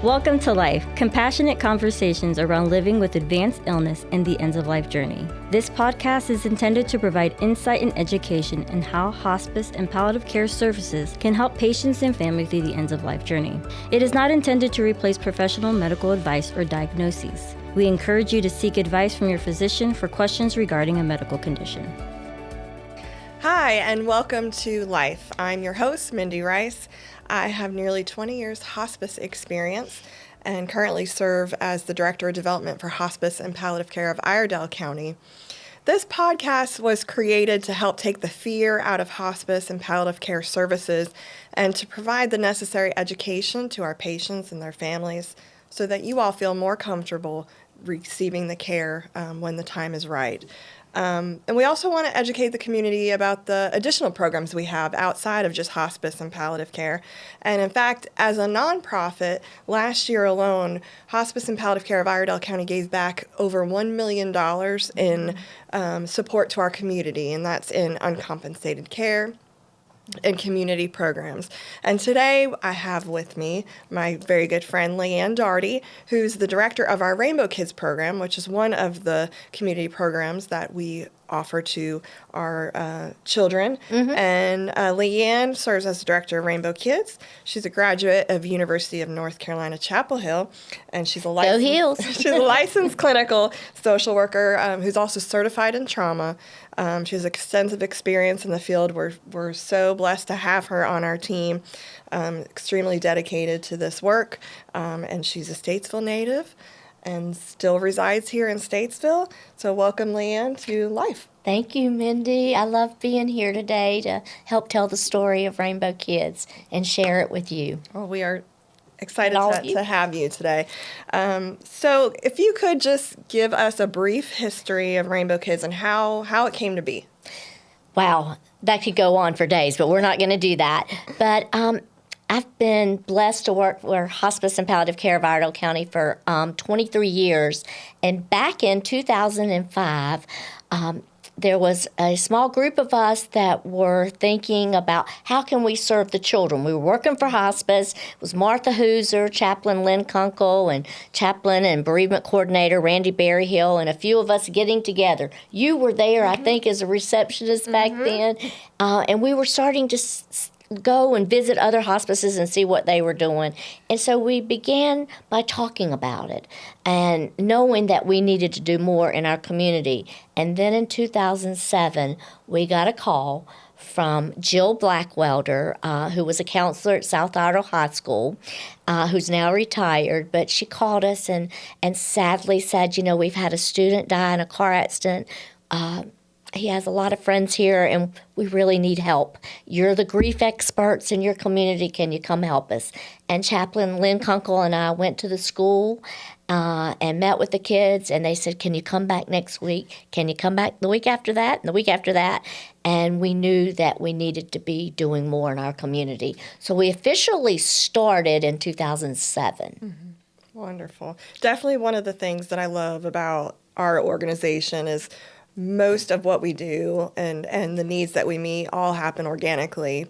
Welcome to Life, compassionate conversations around living with advanced illness and the ends-of-life journey. This podcast is intended to provide insight and education in how hospice and palliative care services can help patients and families through the ends-of-life journey. It is not intended to replace professional medical advice or diagnoses. We encourage you to seek advice from your physician for questions regarding a medical condition. Hi, and welcome to Life. I'm your host, Mindy Rice. I have nearly 20 years hospice experience and currently serve as the Director of Development for Hospice and Palliative Care of Iredell County. This podcast was created to help take the fear out of hospice and palliative care services and to provide the necessary education to our patients and their families so that you all feel more comfortable receiving the care when the time is right. And we also want to educate the community about the additional programs we have outside of just hospice and palliative care. And in fact, as a nonprofit, last year alone, Hospice and Palliative Care of Iredell County gave back over $1 million in support to our community, and that's in uncompensated care and community programs. And today I have with me my very good friend Leigh Darty, who's the director of our Rainbow Kidz program, which is one of the community programs that we offer to our children. And Leigh serves as the director of Rainbow Kidz. She's a graduate of University of North Carolina, Chapel Hill, and she's a licensed clinical social worker who's also certified in trauma. She has extensive experience in the field. We're so blessed to have her on our team, extremely dedicated to this work, and she's a Statesville native and still resides here in Statesville. So welcome, Leigh, to Life. Thank you, Mindy. I love being here today to help tell the story of Rainbow Kidz and share it with you. Well, we are excited to have you today. So if you could just give us a brief history of Rainbow Kidz and how it came to be. Wow, that could go on for days, but we're not going to do that. But I've been blessed to work for Hospice and Palliative Care of Iredell County for 23 years. And back in 2005, there was a small group of us that were thinking about how can we serve the children. We were working for hospice. It was Martha Hooser, Chaplain Lynn Kunkel, and Chaplain and Bereavement Coordinator Randy Berryhill, and a few of us getting together. You were there, I think, as a receptionist back then. And we were starting to go and visit other hospices and see what they were doing. And so we began by talking about it and knowing that we needed to do more in our community. And then in 2007, we got a call from Jill Blackwelder, who was a counselor at South Iredell High School, who's now retired. But she called us and sadly said, you know, we've had a student die in a car accident. He has a lot of friends here, and we really need help. You're the grief experts in your community. Can you come help us? And Chaplain Lynn Kunkel and I went to the school and met with the kids, and they said, can you come back next week? Can you come back the week after that and the week after that? And we knew that we needed to be doing more in our community. So we officially started in 2007. Wonderful. Definitely one of the things that I love about our organization is most of what we do and the needs that we meet all happen organically.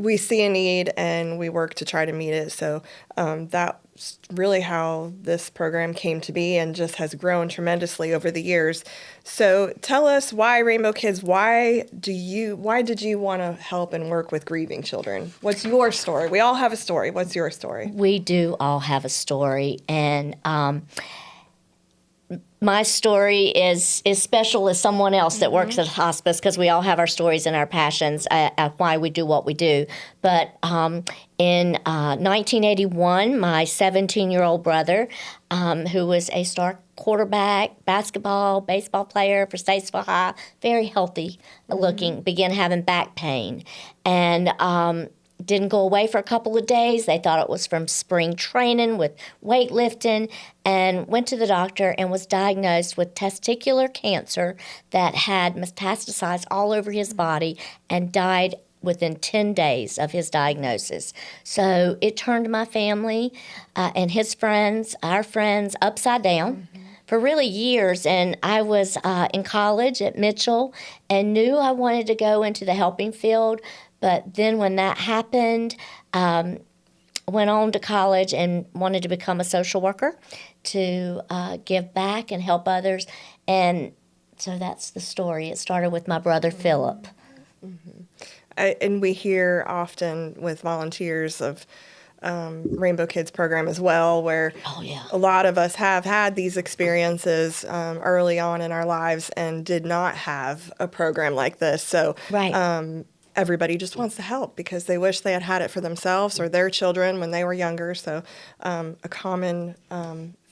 We see a need and we work to try to meet it. So that's really how this program came to be and just has grown tremendously over the years. So tell us why Rainbow Kidz, why did you want to help and work with grieving children? What's your story? We all have a story. What's your story? We do all have a story. And my story is special as someone else that works at hospice because we all have our stories and our passions at why we do what we do. But in 1981, my 17-year-old brother, who was a star quarterback, basketball, baseball player for Statesville High, very healthy looking, began having back pain. And didn't go away for a couple of days. They thought it was from spring training with weightlifting, and went to the doctor and was diagnosed with testicular cancer that had metastasized all over his body and died within 10 days of his diagnosis. So it turned my family and his friends, our friends, upside down. For really years, and I was in college at Mitchell and knew I wanted to go into the helping field. But then when that happened, went on to college and wanted to become a social worker to give back and help others. And so that's the story. It started with my brother, Philip. And we hear often with volunteers of Rainbow Kidz program as well, where a lot of us have had these experiences early on in our lives and did not have a program like this. So everybody just wants to help because they wish they had had it for themselves or their children when they were younger. So a common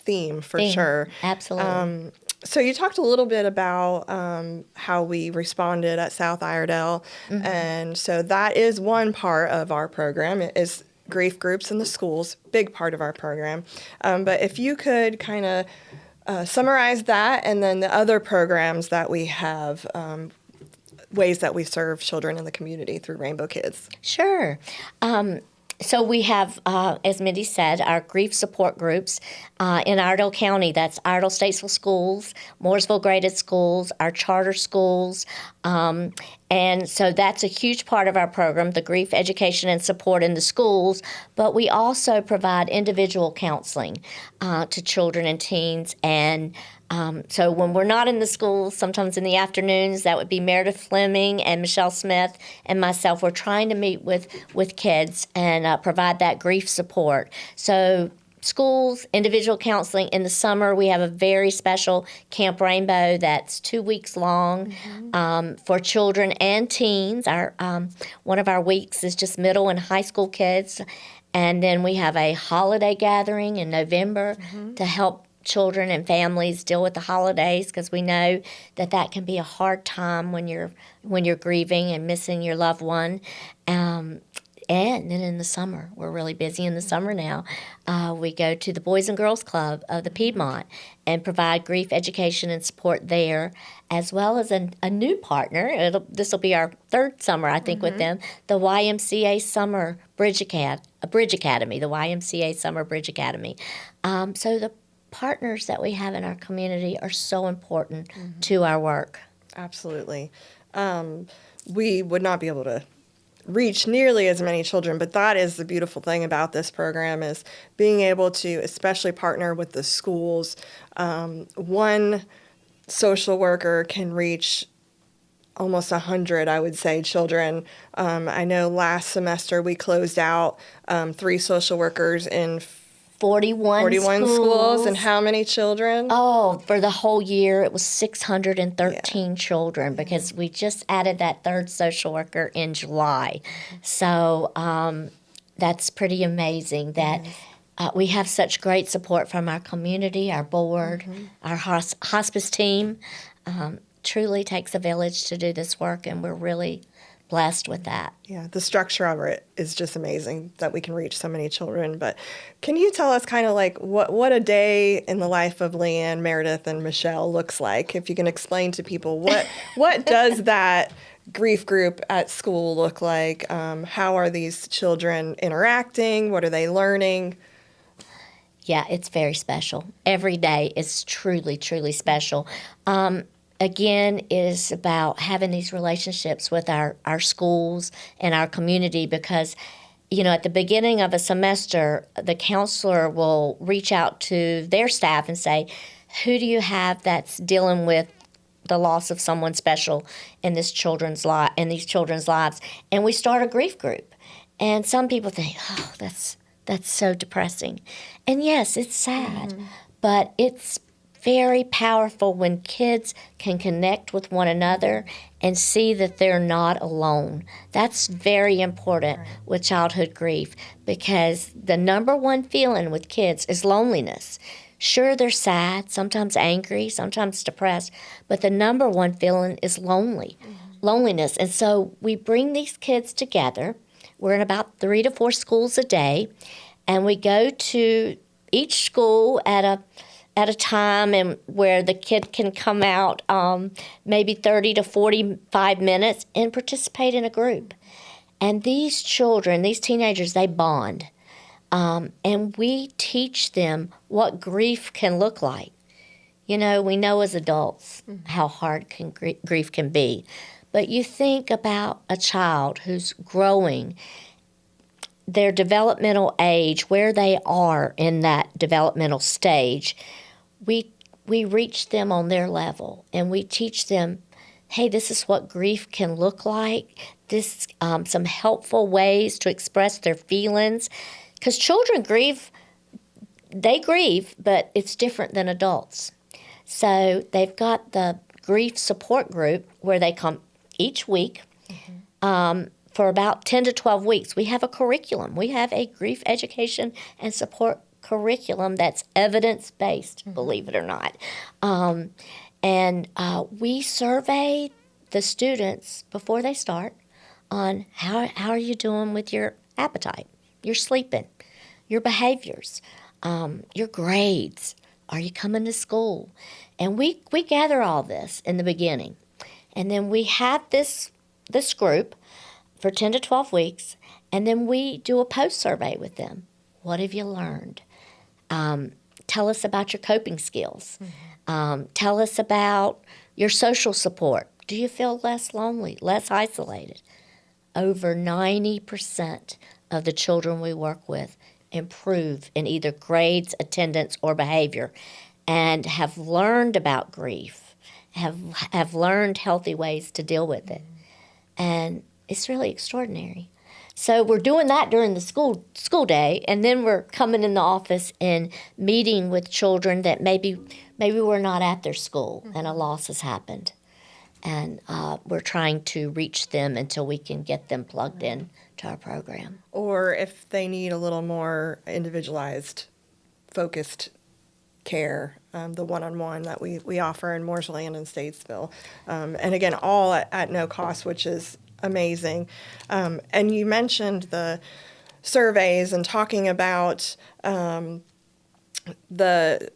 theme for sure. Absolutely. So you talked a little bit about how we responded at South Iredell, and so that is one part of our program. It is grief groups in the schools, big part of our program. But if you could kind of summarize that, and then the other programs that we have, ways that we serve children in the community through Rainbow Kidz. Sure. So we have, as Mindy said, our grief support groups in Iredell County. That's Iredell Statesville Schools, Mooresville Graded Schools, our charter schools. And so that's a huge part of our program, the grief education and support in the schools. But we also provide individual counseling to children and teens. And so when we're not in the schools, sometimes in the afternoons, that would be Meredith Fleming and Michelle Smith and myself. We're trying to meet with kids and provide that grief support. So schools, individual counseling. In the summer, we have a very special Camp Rainbow that's 2 weeks long for children and teens. Our one of our weeks is just middle and high school kids. And then we have a holiday gathering in November to help children and families deal with the holidays, because we know that can be a hard time when you're grieving and missing your loved one. And then in the summer, we're really busy in the summer now. We go to the Boys and Girls Club of the Piedmont and provide grief education and support there, as well as a new partner. This will be our third summer, I think, with them, the YMCA Summer Bridge Academy, the YMCA Summer Bridge Academy. So the partners that we have in our community are so important to our work. Absolutely. We would not be able to reach nearly as many children, but that is the beautiful thing about this program, is being able to especially partner with the schools. One social worker can reach almost 100, I would say, children. I know last semester we closed out 3 social workers in 41 schools. And how many children? Oh, for the whole year, it was 613 children, because we just added that third social worker in July. So that's pretty amazing that we have such great support from our community, our board, our hospice team. Truly takes a village to do this work, and we're really blessed with that. Yeah, the structure of it is just amazing that we can reach so many children. But can you tell us kind of like what a day in the life of Leanne, Meredith, and Michelle looks like? If you can explain to people what does that grief group at school look like? How are these children interacting? What are they learning? Yeah, it's very special. Every day is truly, truly special. Again, it is about having these relationships with our schools and our community, because, at the beginning of a semester, the counselor will reach out to their staff and say, who do you have that's dealing with the loss of someone special in these children's lives? And we start a grief group. And some people think, oh, that's so depressing. And yes, it's sad, but it's very powerful when kids can connect with one another and see that they're not alone. That's very important with childhood grief, because the number one feeling with kids is loneliness. Sure, they're sad, sometimes angry, sometimes depressed, but the number one feeling is loneliness. And so we bring these kids together. We're in about 3 to 4 schools a day, and we go to each school at a time and where the kid can come out maybe 30 to 45 minutes and participate in a group. And these children, these teenagers, they bond. And we teach them what grief can look like. We know as adults how hard grief can be. But you think about a child who's growing their developmental age, where they are in that developmental stage, we reach them on their level, and we teach them, hey, this is what grief can look like. This some helpful ways to express their feelings, because children grieve. They grieve, but it's different than adults. So they've got the grief support group where they come each week. For about 10 to 12 weeks. We have a curriculum. We have a grief education and support curriculum that's evidence-based, believe it or not. And we survey the students before they start on how are you doing with your appetite, your sleeping, your behaviors, your grades. Are you coming to school? And we gather all this in the beginning. And then we have this group for 10 to 12 weeks, and then we do a post-survey with them. What have you learned? Tell us about your coping skills. Tell us about your social support. Do you feel less lonely, less isolated? Over 90% of the children we work with improve in either grades, attendance, or behavior, and have learned about grief, have learned healthy ways to deal with it. And it's really extraordinary. So we're doing that during the school day, and then we're coming in the office and meeting with children that maybe we're not at their school and a loss has happened. And we're trying to reach them until we can get them plugged in to our program. Or if they need a little more individualized, focused care, the one-on-one that we offer in Mooresland and Statesville. And again, all at no cost, which is amazing. And you mentioned the surveys and talking about the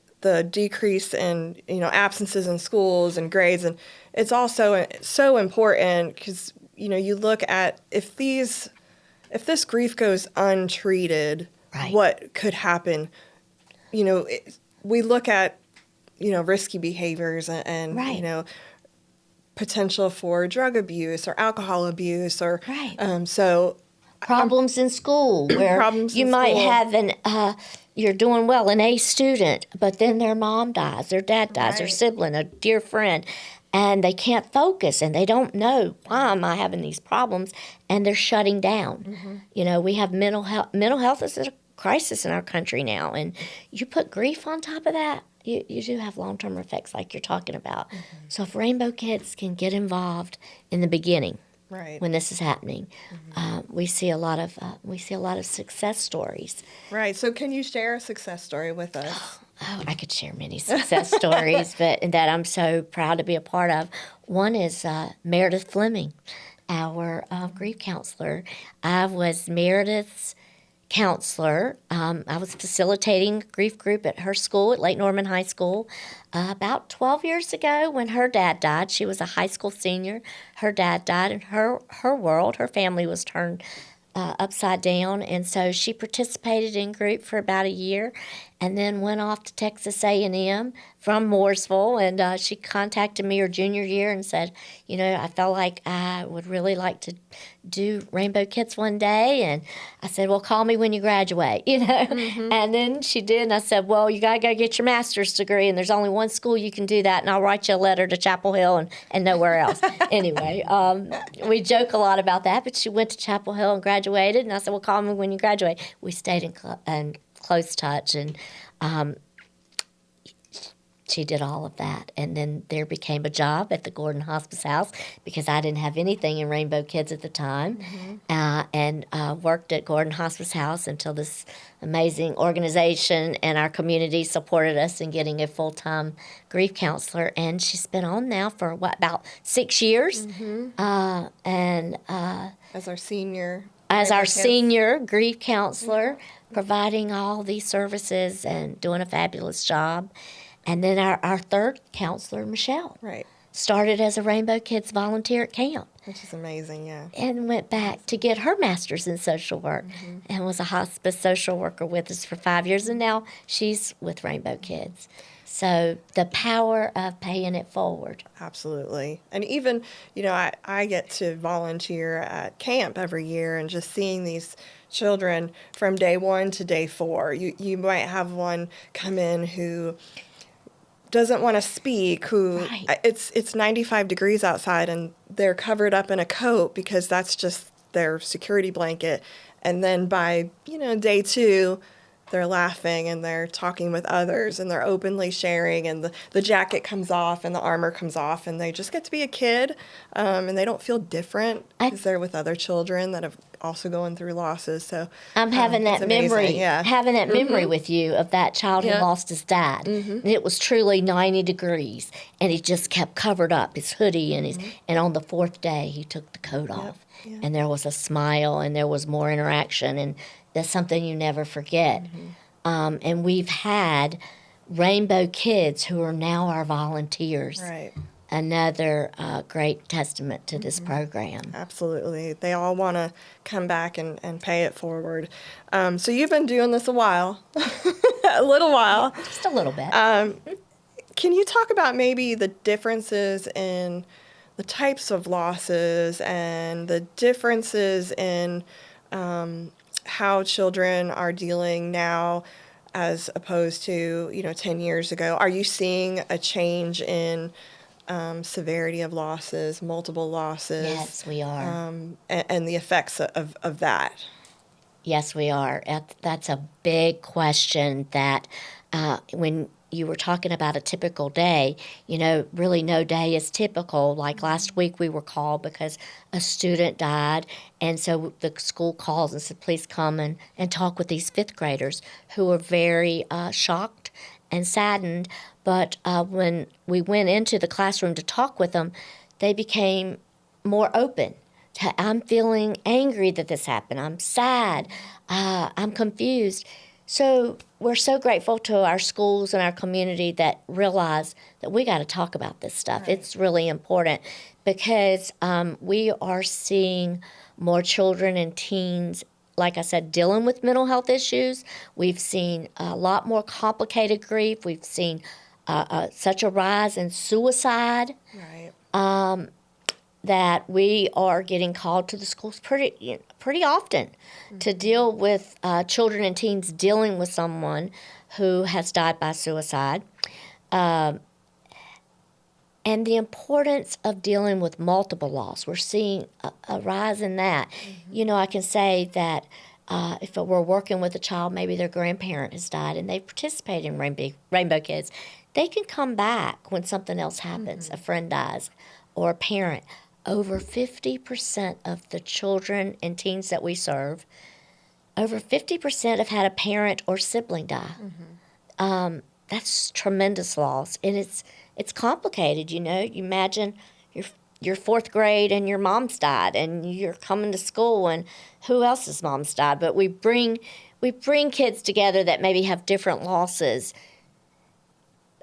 decrease in absences in schools and grades, and it's also so important because you look at if this grief goes untreated, right, what could happen. We look at risky behaviors and right, potential for drug abuse or alcohol abuse or right. So problems in school where you might have you're doing well, an A student, but then their mom dies, their dad dies, their sibling, a dear friend, and they can't focus and they don't know, why am I having these problems, and they're shutting down. We have mental health is a crisis in our country now, and you put grief on top of that, you do have long-term effects like you're talking about. So if Rainbow Kidz can get involved in the beginning, right, when this is happening, we see a lot of success stories. Right. So can you share a success story with us? Oh, I could share many success stories, but that I'm so proud to be a part of. One is Meredith Fleming, our grief counselor. I was Meredith's counselor. I was facilitating a grief group at her school, at Lake Norman High School, about 12 years ago when her dad died. She was a high school senior. Her dad died, and her world, her family was turned upside down, and so she participated in group for about a year and then went off to Texas A&M from Mooresville, and she contacted me her junior year and said, I felt like I would really like to do Rainbow Kidz one day, and I said, well, call me when you graduate, and then she did, and I said, well, you gotta go get your master's degree, and there's only one school you can do that, and I'll write you a letter to Chapel Hill and nowhere else. Anyway, we joke a lot about that, but she went to Chapel Hill and graduated, and I said, well, call me when you graduate. We stayed in close touch, and she did all of that. And then there became a job at the Gordon Hospice House because I didn't have anything in Rainbow Kidz at the time, and worked at Gordon Hospice House until this amazing organization and our community supported us in getting a full-time grief counselor. And she's been on now for, about 6 years. And as our senior grief counselor, providing all these services and doing a fabulous job. And then our third counselor, Michelle. Right. started as a Rainbow Kidz volunteer at camp. Which is amazing, yeah. And went back to get her master's in social work and was a hospice social worker with us for 5 years, and now she's with Rainbow Kidz. So the power of paying it forward. Absolutely. And even, I get to volunteer at camp every year, and just seeing these children from day 1 to day 4. You might have one come in who doesn't want to speak, who Right. it's 95 degrees outside and they're covered up in a coat because that's just their security blanket. And then by, day 2, they're laughing and they're talking with others and they're openly sharing, and the jacket comes off and the armor comes off, and they just get to be a kid, and they don't feel different because they're with other children that have also going through losses. So I'm having it's that amazing, memory, yeah. having that memory with you of that child who Yeah. lost his dad. And it was truly 90 degrees, and he just kept covered up, his hoodie, and and on the 4th day he took the coat off, yeah. and there was a smile, and there was more interaction, and that's something you never forget. And we've had Rainbow Kidz who are now our volunteers. Right. Another great testament to this program. Absolutely. They all want to come back and pay it forward. So you've been doing this a while, a little while. Just a little bit. Can you talk about maybe the differences in the types of losses and the differences in how children are dealing now as opposed to, 10 years ago? Are you seeing a change in severity of losses, multiple losses? Yes, we are. And the effects of that? Yes, we are. That's a big question that when you were talking about a typical day, really no day is typical. Like last week we were called because a student died, and so the school calls and said, please come and talk with these 5th graders who were very shocked and saddened. But when we went into the classroom to talk with them, they became more open. I'm feeling angry that this happened. I'm sad. I'm confused. So we're so grateful to our schools and our community that realize that we got to talk about this stuff. Right. It's really important because we are seeing more children and teens, like I said, dealing with mental health issues. We've seen a lot more complicated grief. We've seen such a rise in suicide. Right. That we are getting called to the schools pretty often to deal with children and teens dealing with someone who has died by suicide. And the importance of dealing with multiple loss. We're seeing a rise in that. I can say that if we're working with a child, maybe their grandparent has died and they participate in Rainbow Kidz, they can come back when something else happens, a friend dies or a parent. Over 50% of the children and teens that we serve, over 50% have had a parent or sibling die. That's tremendous loss, and it's complicated. You imagine your 4th grade and your mom's died, and you're coming to school, and who else's mom's died? But we bring kids together that maybe have different losses.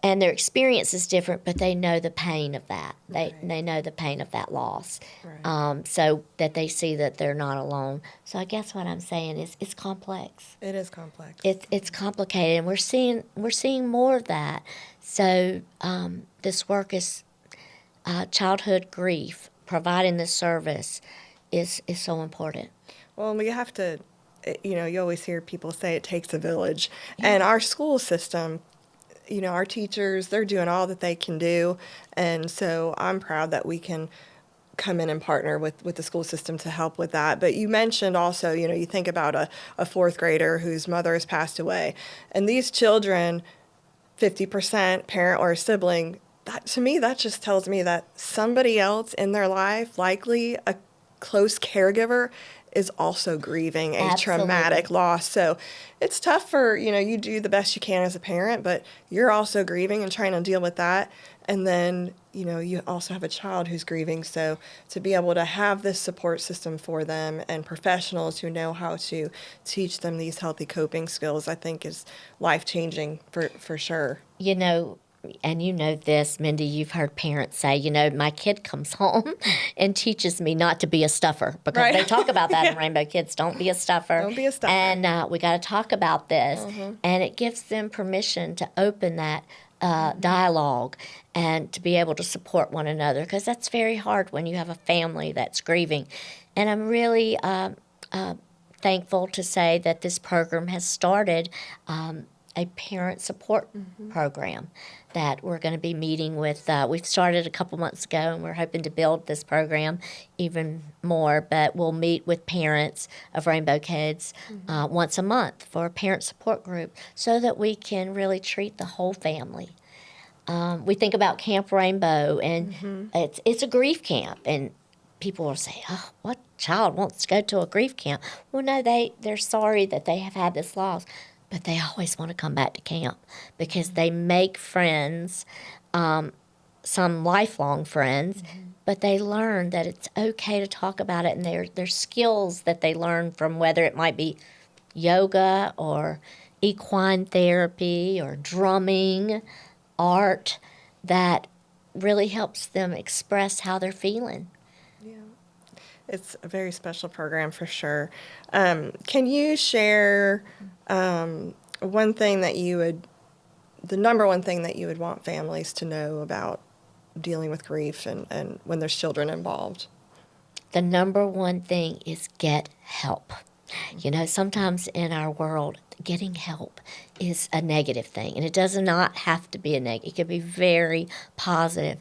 And their experience is different, but they know the pain of that. They know the pain of that loss, Right. so that they see that they're not alone. So I guess what I'm saying is it's complex. It is complex. It's complicated, and we're seeing more of that. So this work is childhood grief, providing this service is so important. Well, we have to, you always hear people say it takes a village. And our school system, our teachers, they're doing all that they can do. And so I'm proud that we can come in and partner with the school system to help with that. But you mentioned also, you think about a 4th grader whose mother has passed away. And these children, 50% parent or sibling, to me, that just tells me that somebody else in their life, likely a close caregiver, is also grieving a Absolutely. traumatic loss. So it's tough for, you do the best you can as a parent, but you're also grieving and trying to deal with that. And then, you also have a child who's grieving. So to be able to have this support system for them and professionals who know how to teach them these healthy coping skills, I think is life-changing for sure. and you know this, Mindy, you've heard parents say, my kid comes home and teaches me not to be a stuffer, because they talk about that in Rainbow Kids. Don't be a stuffer. Don't be a stuffer. And we got to talk about this. And it gives them permission to open that dialogue and to be able to support one another, because that's very hard when you have a family that's grieving. And I'm really thankful to say that this program has started a parent support program that we're going to be meeting with. We've started a couple months ago, and we're hoping to build this program even more, but we'll meet with parents of Rainbow Kids once a month for a parent support group, so that we can really treat the whole family. We think about Camp Rainbow, and it's a grief camp, and people will say, "Oh, what child wants to go to a grief camp?" Well, no, they're sorry that they have had this loss, but they always want to come back to camp, because they make friends, some lifelong friends, but they learn that it's okay to talk about it, and there's skills that they learn from, whether it might be yoga or equine therapy or drumming, art, that really helps them express how they're feeling. It's a very special program for sure. Can you share one thing that the number one thing that you would want families to know about dealing with grief and when there's children involved? The number one thing is get help. Sometimes in our world, getting help is a negative thing, and it does not have to be a negative. It could be very positive.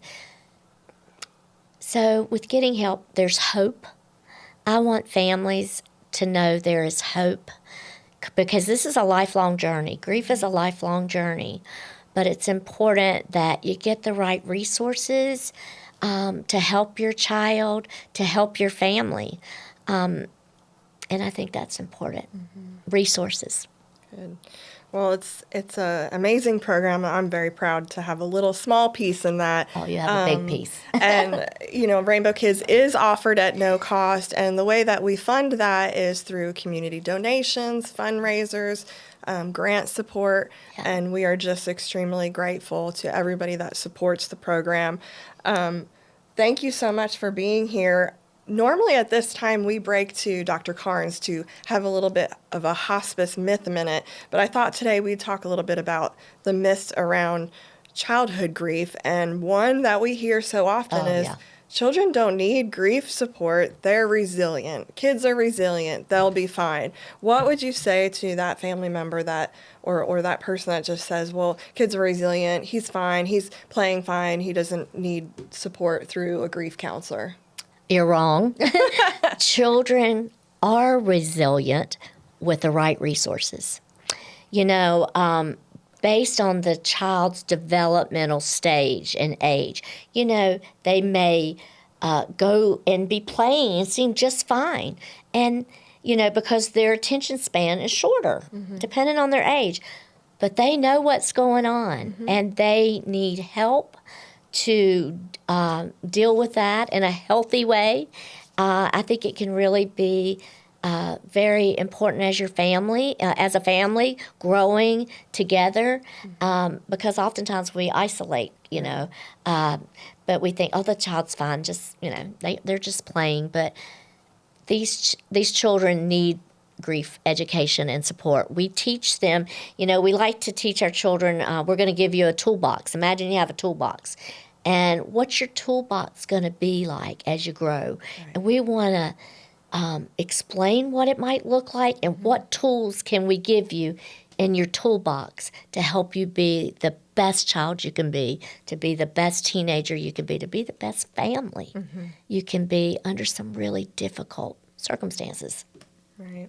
So with getting help, there's hope. I want families to know there is hope, because this is a lifelong journey. Grief is a lifelong journey, but it's important that you get the right resources to help your child, to help your family. And I think that's important. Resources. Good. Well, it's an amazing program. I'm very proud to have a little small piece in that. Oh, you have a big piece. And, Rainbow Kids is offered at no cost. And the way that we fund that is through community donations, fundraisers, grant support. Yeah. And we are just extremely grateful to everybody that supports the program. Thank you so much for being here. Normally at this time, we break to Dr. Carnes to have a little bit of a hospice myth minute, but I thought today we'd talk a little bit about the myths around childhood grief, and one that we hear so often is children don't need grief support. They're resilient. Kids are resilient. They'll be fine. What would you say to that family member that or that person that just says, well, kids are resilient, he's fine, he's playing fine, he doesn't need support through a grief counselor? You're wrong. Children are resilient with the right resources. Based on the child's developmental stage and age, they may go and be playing and seem just fine. And, because their attention span is shorter, depending on their age. But they know what's going on, and they need help to deal with that in a healthy way. I think it can really be very important as a family, growing together, because oftentimes we isolate, but we think, oh, the child's fine, just, they're just playing. But these children need grief education and support. We teach them, we like to teach our children, we're going to give you a toolbox. Imagine you have a toolbox. And what's your toolbox going to be like as you grow? Right. And we want to explain what it might look like and what tools can we give you in your toolbox to help you be the best child you can be, to be the best teenager you can be, to be the best family you can be under some really difficult circumstances. Right.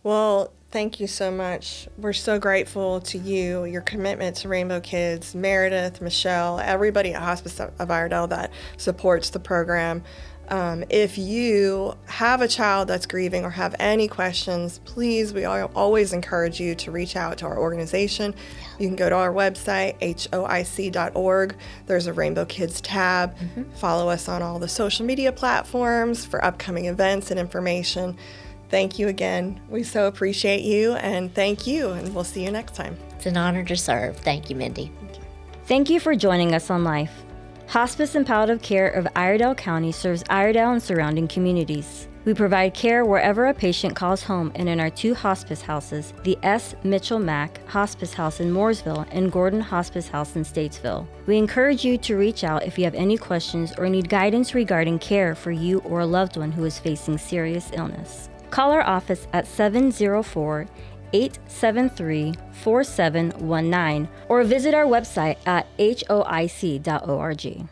Well, thank you so much. We're so grateful to you, your commitment to Rainbow Kids, Meredith, Michelle, everybody at Hospice of Iredell that supports the program. If you have a child that's grieving or have any questions, please, we always encourage you to reach out to our organization. You can go to our website, hoic.org. There's a Rainbow Kids tab. Follow us on all the social media platforms for upcoming events and information. Thank you again. We so appreciate you, and thank you, and we'll see you next time. It's an honor to serve. Thank you, Mindy. Thank you. Thank you for joining us on Life. Hospice and Palliative Care of Iredell County serves Iredell and surrounding communities. We provide care wherever a patient calls home and in our 2 hospice houses, the S. Mitchell Mack Hospice House in Mooresville and Gordon Hospice House in Statesville. We encourage you to reach out if you have any questions or need guidance regarding care for you or a loved one who is facing serious illness. Call our office at 704-873-4719 or visit our website at hoic.org.